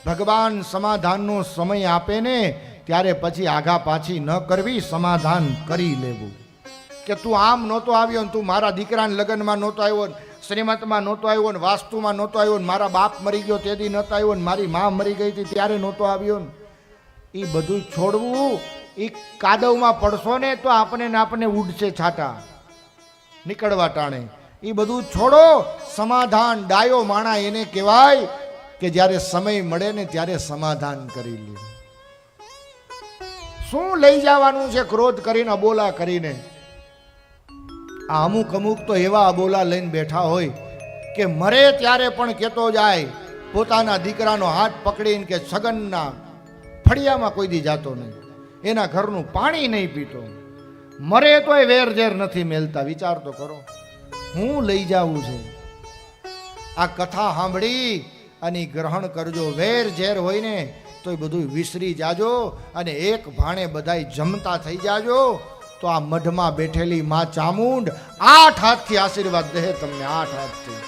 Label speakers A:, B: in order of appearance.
A: ભગવાન સમાધાનનો સમય આપે ને ત્યારે પછી આઘા પાછી ન કરવી, સમાધાન કરી લેવું. કે તું આમ નહોતો આવ્યો ને, તું મારા દીકરાના લગ્નમાં નહોતો આવ્યો ને, શ્રીમતમાં નહોતો આવ્યો ને, વાસ્તુમાં નહોતો આવ્યો ને, મારા બાપ મરી ગયો તેથી નહોતો આવ્યો ને, મારી મા મરી ગઈ હતી ત્યારે નહોતો આવ્યો ને. એ બધું છોડવું. એ કાદવમાં પડશો ને તો આપણને ઉડશે છાટા નીકળવા ટાણે. એ બધું છોડો. સમાધાન ડાયો માણા એને કહેવાય કે જ્યારે સમય મળે ને ત્યારે સમાધાન કરી લે. શું લઈ જવાનું છે ક્રોધ કરીને, અબોલા કરીને? આ અમુક તો એવા અબોલા લઈને બેઠા હોય કે મરે ત્યારે પણ કહેતો જાય પોતાના દીકરાનો હાથ પકડીને કે સગનના ફળિયામાં કોઈ દી જાતો નહીં, એના ઘરનું પાણી નહીં પીતો, મરે તોય વેર ઝેર નથી મેલતા. વિચાર તો કરો, હું લઈ જાવું છે. આ કથા સાંભળી અને ગ્રહણ કરજો. વેર ઝેર હોય ને તો એ બધું વિસરી જાજો અને એક ભાણે બધાય જમતા થઈ જાજો. તો આ મઢમાં બેઠેલી માં ચામુંડ 8 હાથથી આશીર્વાદ દે તમને, 8 હાથથી.